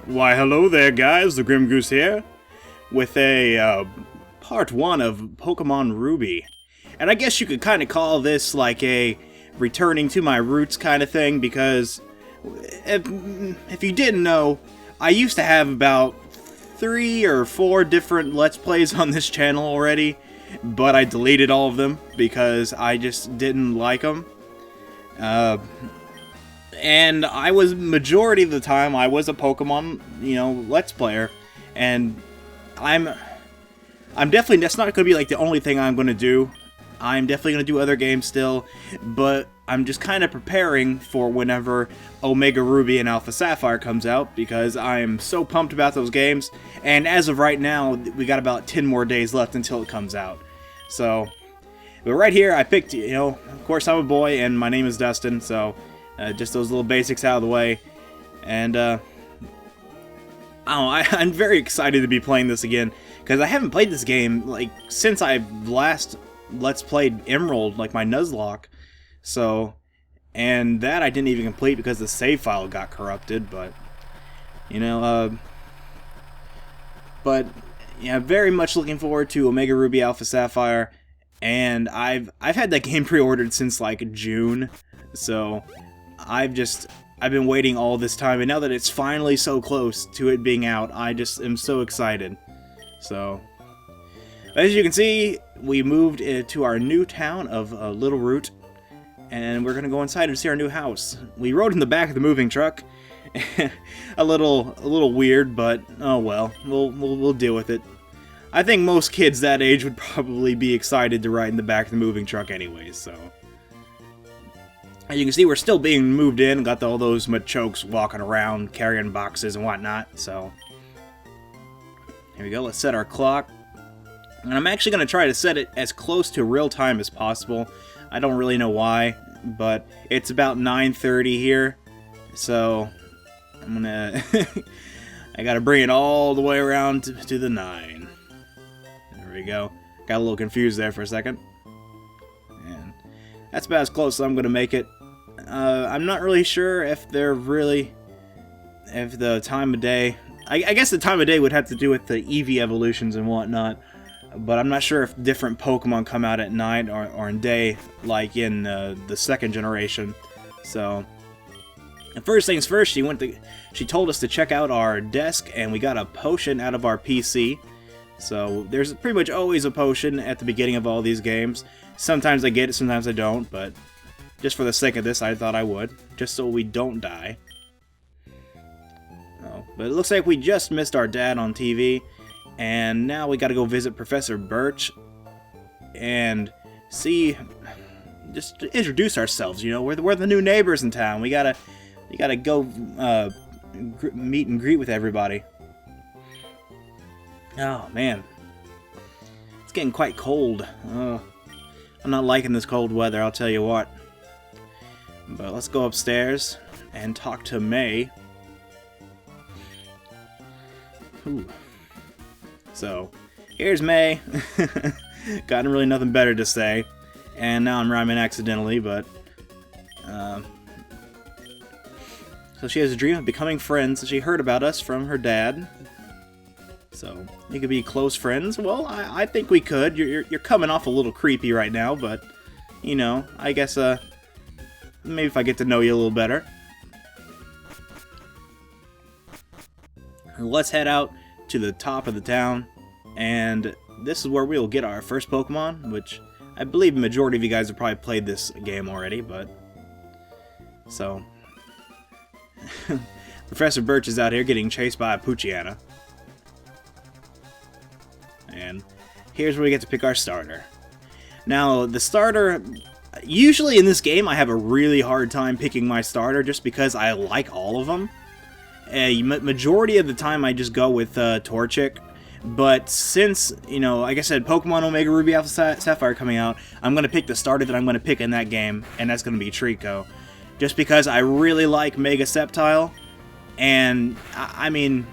Why, hello there, guys. TheGrimgoose here, with a part 1 of Pokemon Ruby. And I guess you could kind of call this like a returning to my roots kind of thing, because if you didn't know, I used to have about 3 or 4 different Let's Plays on this channel already, but I deleted all of them because I just didn't like them. And I was, majority of the time, I was a Pokemon, Let's Player, and I'm definitely, that's not going to be like the only thing I'm going to do. I'm definitely going to do other games still, but I'm just kind of preparing for whenever Omega Ruby and Alpha Sapphire comes out, because I'm so pumped about those games, and as of right now, we got about 10 more days left until it comes out. So, but right here, I picked, of course I'm a boy, and my name is Dustin, so just those little basics out of the way, and I'm very excited to be playing this again, because I haven't played this game, like, since I last Let's Played Emerald, like my Nuzlocke, so, and that I didn't even complete because the save file got corrupted, but, but, yeah, very much looking forward to Omega Ruby Alpha Sapphire, and I've had that game pre-ordered since, like, June, so I've been waiting all this time, and now that it's finally so close to it being out, I just am so excited. So, as you can see, we moved to our new town of Littleroot, and we're gonna go inside and see our new house. We rode in the back of the moving truck, a little weird, but oh well, we'll deal with it. I think most kids that age would probably be excited to ride in the back of the moving truck anyways, so. As you can see, we're still being moved in, got all those Machokes walking around, carrying boxes and whatnot, so. Here we go, let's set our clock. And I'm actually going to try to set it as close to real time as possible. I don't really know why, but it's about 9:30 here, so I'm gonna I gotta bring it all the way around to the 9. There we go. Got a little confused there for a second. And that's about as close as I'm gonna make it. I'm not really sure if the time of day, I guess the time of day would have to do with the Eevee evolutions and whatnot, but I'm not sure if different Pokemon come out at night or in day, like in the second generation. So, and first things first, she told us to check out our desk, and we got a potion out of our PC. So there's pretty much always a potion at the beginning of all these games. Sometimes I get it, sometimes I don't, but just for the sake of this, I thought I would, just so we don't die. Oh, but it looks like we just missed our dad on TV, and now we gotta go visit Professor Birch and just introduce ourselves. We're the new neighbors in town. We gotta go meet and greet with everybody. Oh man, it's getting quite cold. I'm not liking this cold weather, I'll tell you what. But let's go upstairs and talk to May. Ooh. So, here's May. Got really nothing better to say. And now I'm rhyming accidentally, but so she has a dream of becoming friends. She heard about us from her dad. So, we could be close friends. Well, I think we could. You're coming off a little creepy right now, but, I guess, maybe if I get to know you a little better. Let's head out to the top of the town, and this is where we'll get our first Pokemon, which I believe the majority of you guys have probably played this game already, but so Professor Birch is out here getting chased by a Poochyena. And here's where we get to pick our starter. Now, the starter, usually in this game I have a really hard time picking my starter just because I like all of them. Majority of the time I just go with Torchic, but since, like I said, Pokemon Omega Ruby Alpha Sapphire coming out, I'm going to pick the starter that I'm going to pick in that game, and that's going to be Trico. Just because I really like Mega Sceptile, and, I mean,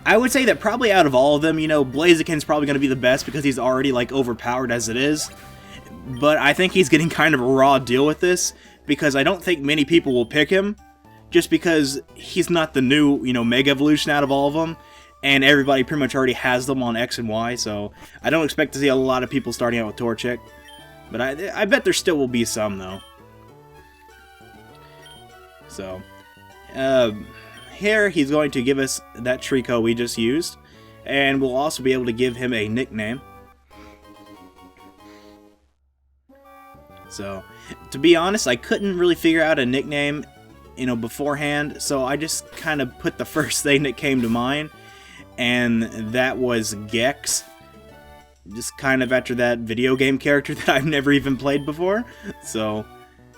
I would say that probably out of all of them, Blaziken's probably going to be the best because he's already, like, overpowered as it is, but I think he's getting kind of a raw deal with this, because I don't think many people will pick him, just because he's not the new, Mega Evolution out of all of them, and everybody pretty much already has them on X and Y, so I don't expect to see a lot of people starting out with Torchic. But I bet there still will be some, though. So, here he's going to give us that Trico we just used, and we'll also be able to give him a nickname. So, to be honest, I couldn't really figure out a nickname, beforehand, so I just kind of put the first thing that came to mind, and that was Gex. Just kind of after that video game character that I've never even played before. So,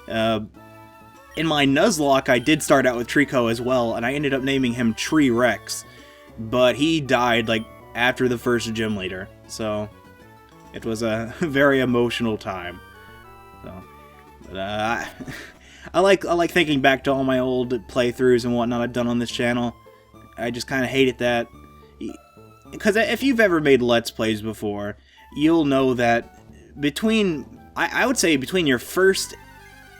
in my Nuzlocke, I did start out with Trico as well, and I ended up naming him Tree Rex, but he died, after the first gym leader, so it was a very emotional time. So, but, I like thinking back to all my old playthroughs and whatnot I've done on this channel. I just kind of hated that. Because if you've ever made Let's Plays before, you'll know that I would say between your first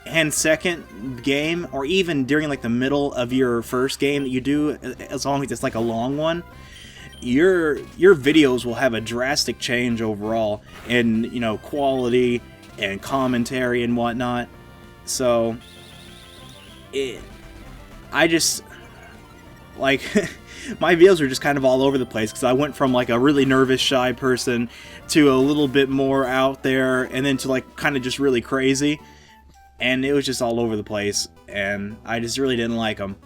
and second game, or even during the middle of your first game that you do, as long as it's a long one, your videos will have a drastic change overall in, quality and commentary and whatnot. So, I just, my videos are just kind of all over the place, because I went from, a really nervous, shy person to a little bit more out there, and then to, kind of just really crazy, and it was just all over the place, and I just really didn't like them.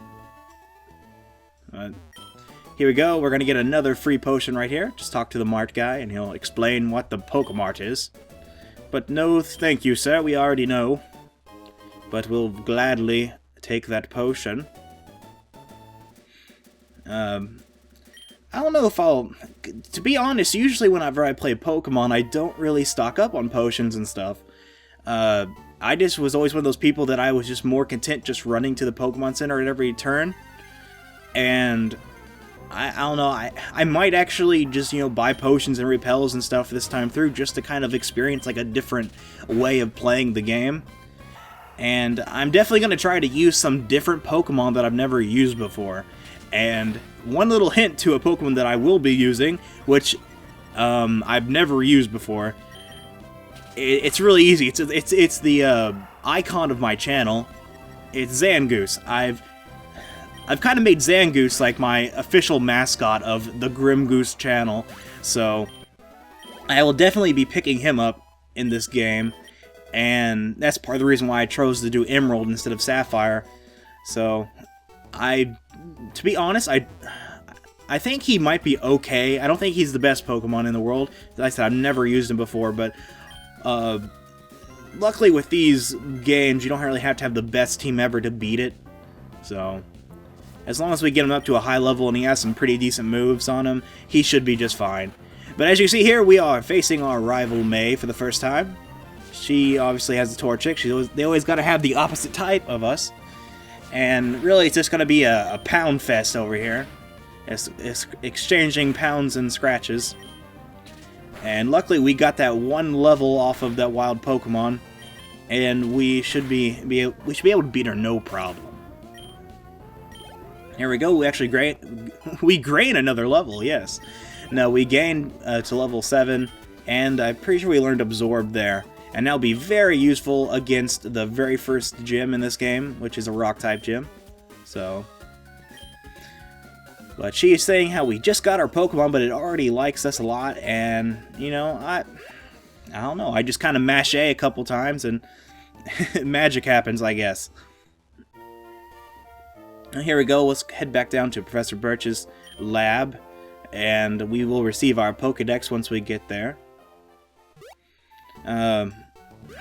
Here we go, we're going to get another free potion right here. Just talk to the Mart guy, and he'll explain what the Pokemart is. But no, thank you, sir, we already know. But we'll gladly take that potion. I don't know if I'll... To be honest, usually whenever I play Pokemon, I don't really stock up on potions and stuff. I just was always one of those people that I was just more content just running to the Pokemon Center at every turn. And I don't know, I might actually just, buy potions and repels and stuff this time through, just to kind of experience a different way of playing the game. And I'm definitely going to try to use some different Pokemon that I've never used before. And one little hint to a Pokemon that I will be using, which I've never used before. It's really easy. It's the icon of my channel. It's Zangoose. I've kind of made Zangoose my official mascot of TheGrimgoose channel, so I will definitely be picking him up in this game, and that's part of the reason why I chose to do Emerald instead of Sapphire. So, to be honest, I think he might be okay. I don't think he's the best Pokemon in the world. As I said, I've never used him before, but luckily with these games, you don't really have to have the best team ever to beat it. So, as long as we get him up to a high level and he has some pretty decent moves on him, he should be just fine. But as you see here, we are facing our rival May for the first time. She obviously has the Torchic. They always got to have the opposite type of us. And really, it's just going to be a pound fest over here. It's exchanging pounds and scratches. And luckily, we got that one level off of that wild Pokemon, and we should be able to beat her no problem. Here we go. We actually gain another level. Yes. Now we gained to level 7, and I'm pretty sure we learned Absorb there. And that'll be very useful against the very first gym in this game, which is a Rock-type gym. So, but she is saying how we just got our Pokemon, but it already likes us a lot, and, I don't know, I just kind of mash A couple times, and magic happens, I guess. And here we go, let's head back down to Professor Birch's lab, and we will receive our Pokedex once we get there.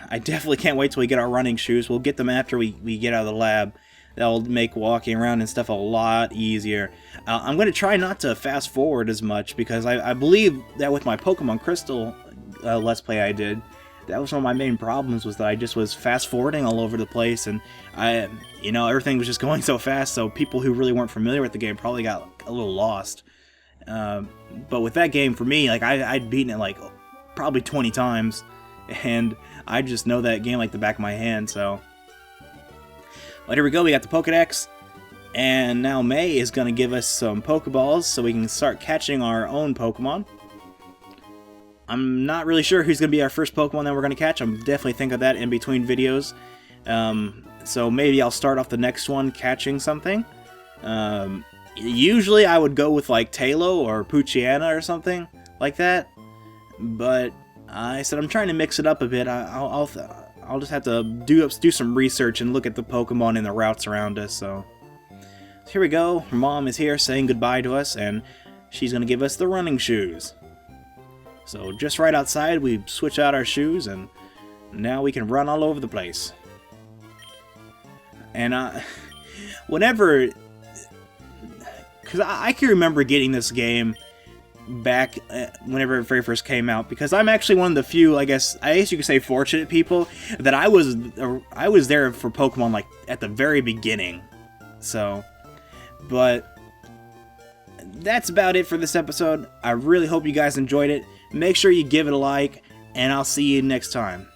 I definitely can't wait till we get our running shoes. We'll get them after we get out of the lab. That'll make walking around and stuff a lot easier. I'm going to try not to fast forward as much, because I believe that with my Pokemon Crystal Let's Play I did, that was one of my main problems, was that I just was fast forwarding all over the place, and everything was just going so fast, so people who really weren't familiar with the game probably got a little lost. But with that game, for me, I'd beaten it probably 20 times, and I just know that game like the back of my hand, so. But here we go, we got the Pokedex, And now May is going to give us some Pokeballs so we can start catching our own Pokemon. I'm not really sure who's going to be our first Pokemon that we're going to catch. I'm definitely thinking of that in between videos. So maybe I'll start off the next one catching something. Usually I would go with like Talo or Poochyena or something like that. But I said I'm trying to mix it up a bit. I'll just have to do some research and look at the Pokemon and the routes around us. So here we go. Her mom is here saying goodbye to us, and she's going to give us the running shoes. So just right outside, we switch out our shoes, and now we can run all over the place. And whenever... Because I can remember getting this game back whenever it very first came out, because I'm actually one of the few, I guess you could say, fortunate people that I was there for Pokemon like at the very beginning. So, but that's about it for this episode. I really hope you guys enjoyed it. Make sure you give it a like, and I'll see you next time.